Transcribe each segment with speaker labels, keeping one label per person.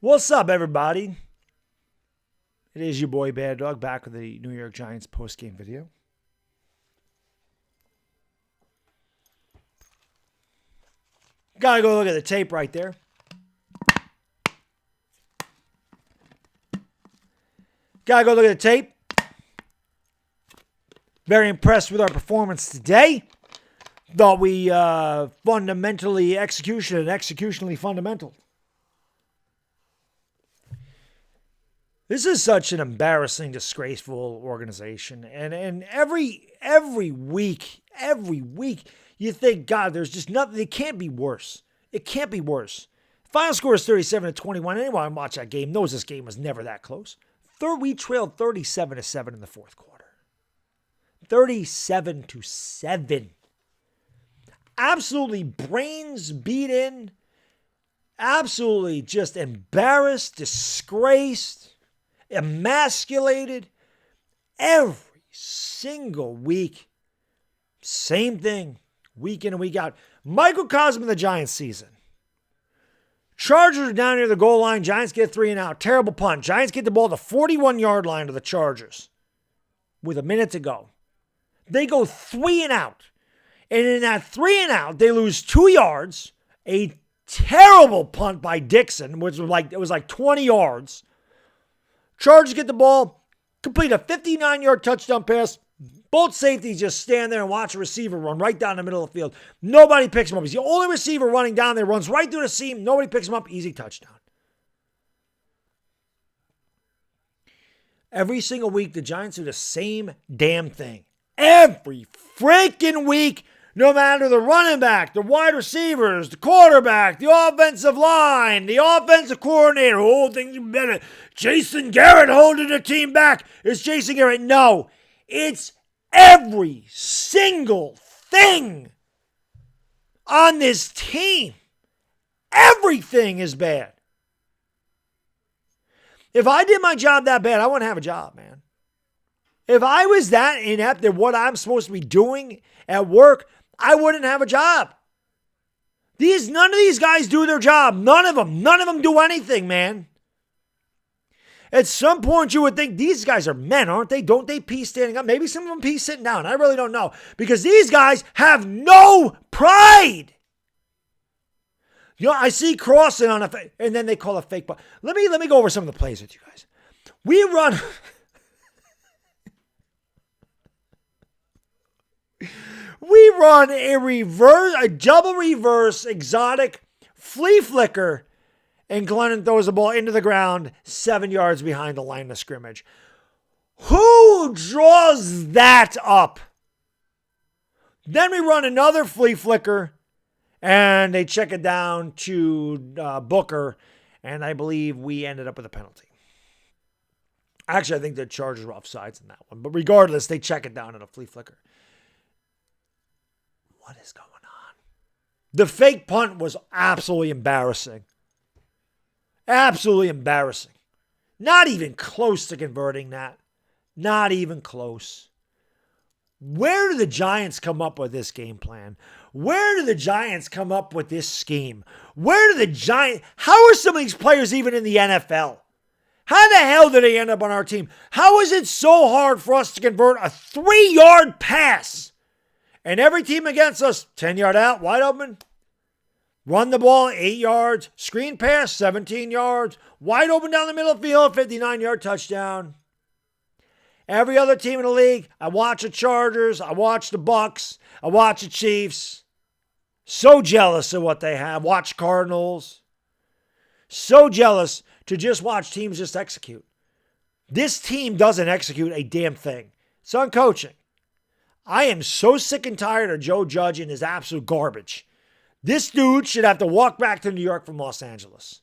Speaker 1: What's up, everybody? It is your boy Baddog back with the New York Giants post-game video. Gotta go look at the tape right there. Gotta go look at the tape. Very impressed with our performance today. Thought we fundamentally executionally fundamental. This is such an embarrassing, disgraceful organization. And every week, you think, God, there's just nothing. It can't be worse. It can't be worse. Final score is 37-21. Anyone who watched that game knows this game was never that close. We trailed 37-7 in the fourth quarter. 37-7. Absolutely brains beat in. Absolutely just embarrassed, disgraced, emasculated. Every single week. Same thing. Week in and week out. Microcosm of the Giants season. Chargers are down near the goal line. Giants get 3 and out. Terrible punt. Giants get the ball at the 41-yard line of the Chargers with a minute to go. They go 3 and out. And in that 3 and out, they lose 2 yards. A terrible punt by Dixon, which was like 20 yards. Chargers get the ball, complete a 59-yard touchdown pass. Both safeties just stand there and watch a receiver run right down the middle of the field. Nobody picks him up. He's the only receiver running down there, runs right through the seam. Nobody picks him up. Easy touchdown. Every single week, the Giants do the same damn thing. Every freaking week, no matter the running back, the wide receivers, the quarterback, the offensive line, the offensive coordinator, whole thing's better. Jason Garrett holding the team back. It's Jason Garrett. No, it's every single thing on this team. Everything is bad. If I did my job that bad, I wouldn't have a job, man. If I was that inept at what I'm supposed to be doing at work, I wouldn't have a job. None of these guys do their job. None of them do anything, man. At some point, you would think these guys are men, aren't they? Don't they pee standing up? Maybe some of them pee sitting down. I really don't know. Because these guys have no pride. You know, I see crossing on and then they call a fake ball. Let me go over some of the plays with you guys. We run... We run a double reverse exotic flea flicker, and Glennon throws the ball into the ground 7 yards behind the line of scrimmage. Who draws that up? Then we run another flea flicker, and they check it down to Booker, and I believe we ended up with a penalty. Actually, I think the Chargers were offsides in that one, but regardless, they check it down at a flea flicker. What is going on? The fake punt was absolutely embarrassing. Absolutely embarrassing. Not even close to converting that. Not even close. Where do the Giants come up with this game plan? Where do the Giants come up with this scheme? How are some of these players even in the NFL? How the hell did they end up on our team? How is it so hard for us to convert a 3-yard pass? And every team against us, 10-yard out, wide open. Run the ball, 8 yards. Screen pass, 17 yards. Wide open down the middle of the field, 59-yard touchdown. Every other team in the league, I watch the Chargers, I watch the Bucks, I watch the Chiefs. So jealous of what they have. Watch Cardinals. So jealous to just watch teams just execute. This team doesn't execute a damn thing. It's on coaching. I am so sick and tired of Joe Judge and his absolute garbage. This dude should have to walk back to New York from Los Angeles.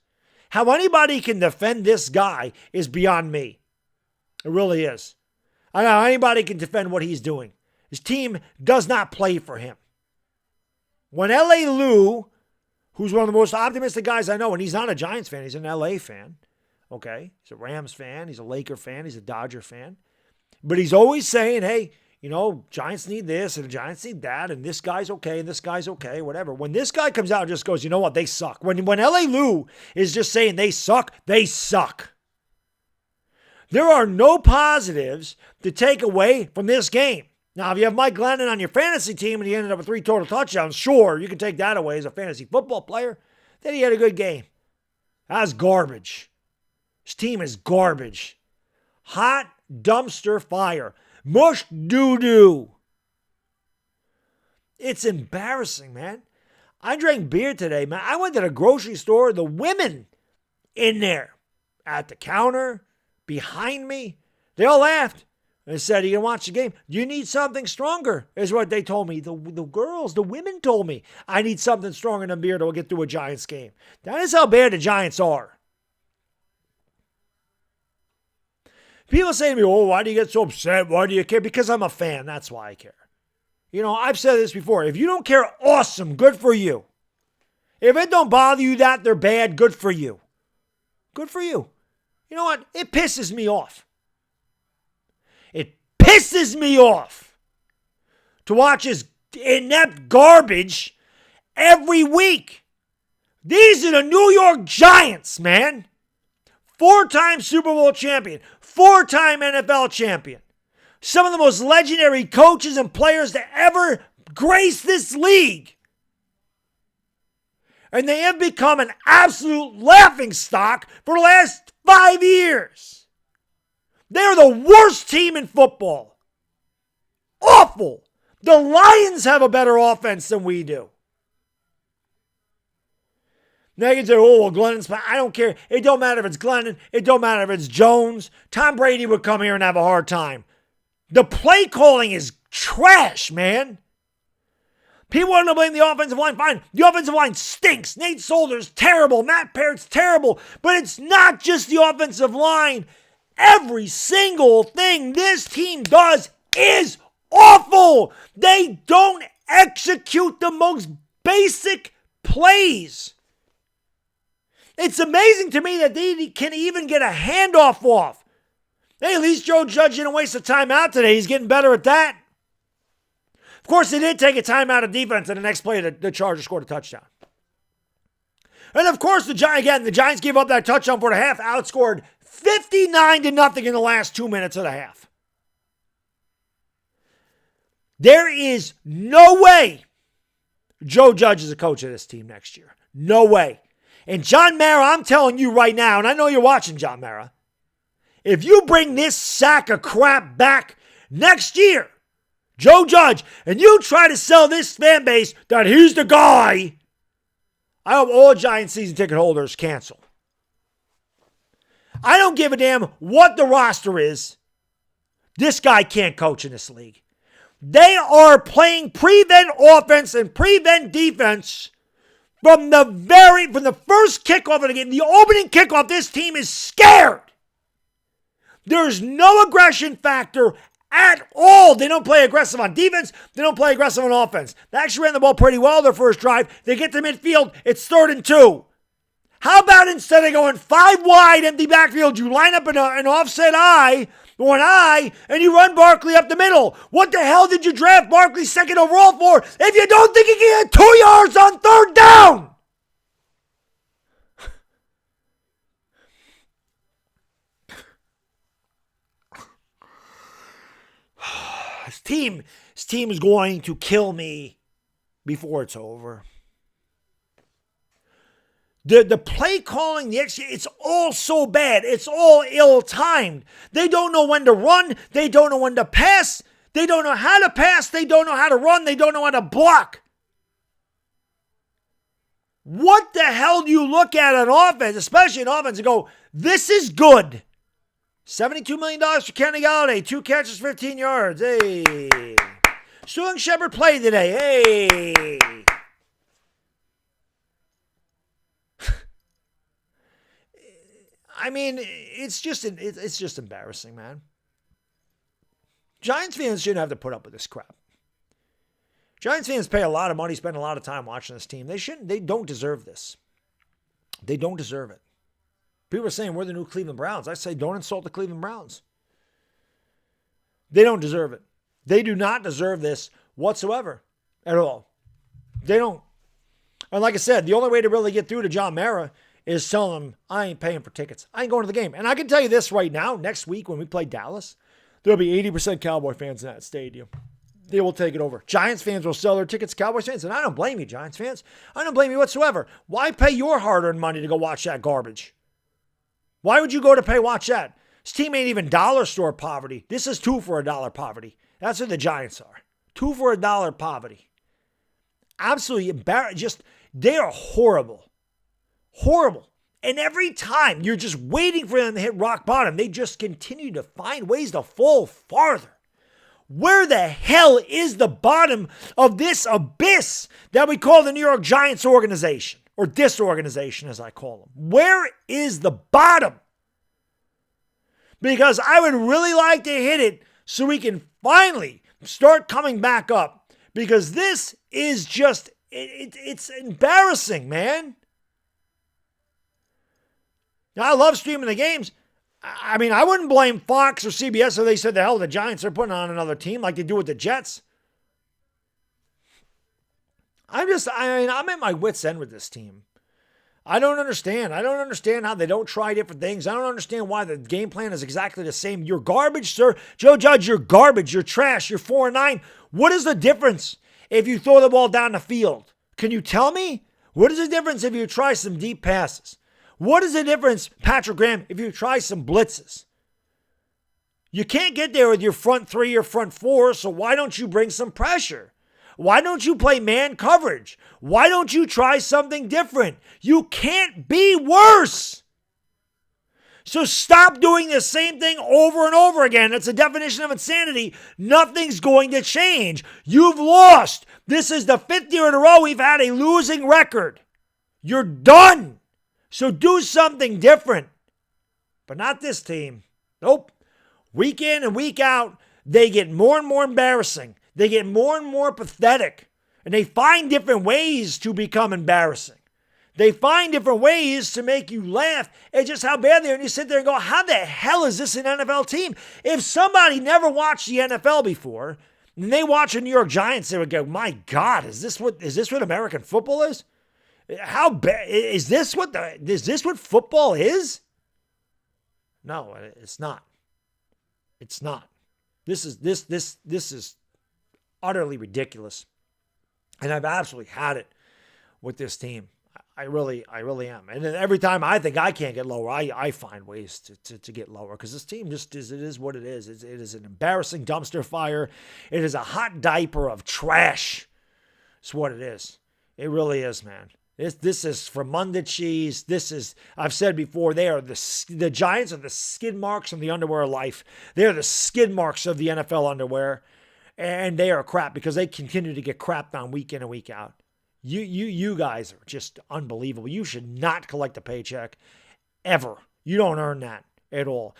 Speaker 1: How anybody can defend this guy is beyond me. It really is. I don't know how anybody can defend what he's doing. His team does not play for him. When L.A. Lou, who's one of the most optimistic guys I know, and he's not a Giants fan, he's an L.A. fan. Okay? He's a Rams fan, he's a Laker fan, he's a Dodger fan. But he's always saying, hey, Giants need this and the Giants need that, and this guy's okay and this guy's okay, whatever. When this guy comes out and just goes, you know what, they suck. When LA Lou is just saying they suck, they suck. There are no positives to take away from this game. Now, if you have Mike Glennon on your fantasy team and he ended up with 3 total touchdowns, sure, you can take that away as a fantasy football player. Then he had a good game. That's garbage. His team is garbage. Hot dumpster fire. Mush doo-doo. It's embarrassing, man. I drank beer today, man. I went to the grocery store. The women in there at the counter, behind me, they all laughed. They said, "You can watch the game. You need something stronger," is what they told me. The girls, the women told me, I need something stronger than beer to get through a Giants game. That is how bad the Giants are. People say to me, "Oh, why do you get so upset? Why do you care?" Because I'm a fan. That's why I care. I've said this before. If you don't care, awesome. Good for you. If it don't bother you that they're bad, good for you. Good for you. You know what? It pisses me off. It pisses me off to watch this inept garbage every week. These are the New York Giants, man. 4-time Super Bowl champion, 4-time NFL champion. Some of the most legendary coaches and players to ever grace this league. And they have become an absolute laughingstock for the last 5 years. They're the worst team in football. Awful. The Lions have a better offense than we do. Now you can say, "Oh, well, Glennon's," I don't care. It don't matter if it's Glennon. It don't matter if it's Jones. Tom Brady would come here and have a hard time. The play calling is trash, man. People want to blame the offensive line. Fine. The offensive line stinks. Nate Solder's terrible. Matt Parrott's terrible. But it's not just the offensive line. Every single thing this team does is awful. They don't execute the most basic plays. It's amazing to me that they can even get a handoff off. Hey, at least Joe Judge didn't waste a timeout today. He's getting better at that. Of course, they did take a timeout of defense, and the next play, the Chargers scored a touchdown. And of course, the Giants gave up that touchdown for the half, outscored 59-0 in the last 2 minutes of the half. There is no way Joe Judge is a coach of this team next year. No way. And John Mara, I'm telling you right now, and I know you're watching, John Mara, if you bring this sack of crap back next year, Joe Judge, and you try to sell this fan base that he's the guy, I hope all Giants season ticket holders cancel. I don't give a damn what the roster is. This guy can't coach in this league. They are playing prevent offense and prevent defense from the first kickoff of the game. The opening kickoff, this team is scared. There's no aggression factor at all. They don't play aggressive on defense. They don't play aggressive on offense. They actually ran the ball pretty well their first drive. They get to midfield. It's 3rd and 2. How about instead of going 5 wide, empty backfield, you line up an offset I, or an I, and you run Barkley up the middle? What the hell did you draft Barkley 2nd overall for if you don't think he can get 2 yards on 3rd down? This team is going to kill me before it's over. The play calling, it's all so bad. It's all ill-timed. They don't know when to run. They don't know when to pass. They don't know how to pass. They don't know how to run. They don't know how to block. What the hell do you look at an offense, especially an offense, and go, this is good? $72 million for Kenny Galladay. 2 catches, 15 yards. Hey. Sterling Shepard played today. Hey. I mean, it's just embarrassing, man. Giants fans shouldn't have to put up with this crap. Giants fans pay a lot of money, spend a lot of time watching this team. They don't deserve this. They don't deserve it. People are saying we're the new Cleveland Browns. I say don't insult the Cleveland Browns. They don't deserve it. They do not deserve this whatsoever at all. They don't. And like I said, the only way to really get through to John Mara is telling him, I ain't paying for tickets. I ain't going to the game. And I can tell you this right now, next week when we play Dallas, there'll be 80% Cowboy fans in that stadium. They will take it over. Giants fans will sell their tickets to Cowboys fans. And I don't blame you, Giants fans. I don't blame you whatsoever. Why pay your hard-earned money to go watch that garbage? Why would you go to watch that? This team ain't even dollar store poverty. This is 2 for $1 poverty. That's what the Giants are. 2 for $1 poverty. Absolutely embarrassed. They are horrible. Horrible. And every time you're just waiting for them to hit rock bottom, they just continue to find ways to fall farther. Where the hell is the bottom of this abyss that we call the New York Giants organization, or disorganization as I call them? Where is the bottom? Because I would really like to hit it so we can finally start coming back up, because this is just, it's embarrassing, man. Now, I love streaming the games. I mean, I wouldn't blame Fox or CBS if they said, the hell, the Giants are putting on another team like they do with the Jets. I'm at my wit's end with this team. I don't understand. I don't understand how they don't try different things. I don't understand why the game plan is exactly the same. You're garbage, sir. Joe Judge, you're garbage. You're trash. You're 4-9. What is the difference if you throw the ball down the field? Can you tell me? What is the difference if you try some deep passes? What is the difference, Patrick Graham, if you try some blitzes? You can't get there with your front 3 or front 4, so why don't you bring some pressure? Why don't you play man coverage? Why don't you try something different? You can't be worse. So stop doing the same thing over and over again. That's a definition of insanity. Nothing's going to change. You've lost. This is the 5th year in a row we've had a losing record. You're done. So do something different. But not this team. Nope. Week in and week out, they get more and more embarrassing. They get more and more pathetic. And they find different ways to become embarrassing. They find different ways to make you laugh at just how bad they are. And you sit there and go, how the hell is this an NFL team? If somebody never watched the NFL before, and they watch the New York Giants, they would go, my God, is this what American football is? How bad is this? Is this what football is? No, it's not. It's not. This is utterly ridiculous, and I've absolutely had it with this team. I really am. And then every time I think I can't get lower, I find ways to get lower, because this team just is. It is what it is. It is an embarrassing dumpster fire. It is a hot diaper of trash. It's what it is. It really is, man. This is from Monday cheese. This is, I've said before, the Giants are the skid marks of the underwear of life. They are the skid marks of the NFL underwear, and they are crap because they continue to get crapped on week in and week out. You guys are just unbelievable. You should not collect a paycheck ever. You don't earn that at all.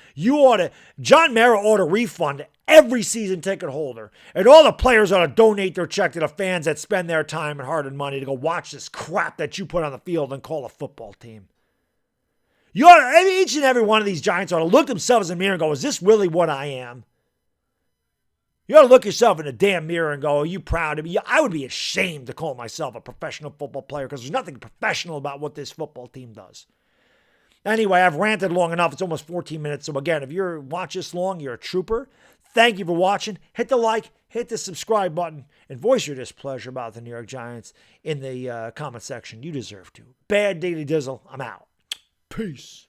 Speaker 1: John Mara ought to refund every season ticket holder, and all the players ought to donate their check to the fans that spend their time and hard-earned money to go watch this crap that you put on the field and call a football team. Each and every one of these Giants ought to look themselves in the mirror and go, is this really what I am? You ought to look yourself in the damn mirror and go, are you proud of me? I would be ashamed to call myself a professional football player, because there's nothing professional about what this football team does. Anyway, I've ranted long enough. It's almost 14 minutes. So again, if you're watching this long, you're a trooper. Thank you for watching. Hit the like, hit the subscribe button, and voice your displeasure about the New York Giants in the comment section. You deserve to. Bad Daily Dizzle. I'm out. Peace.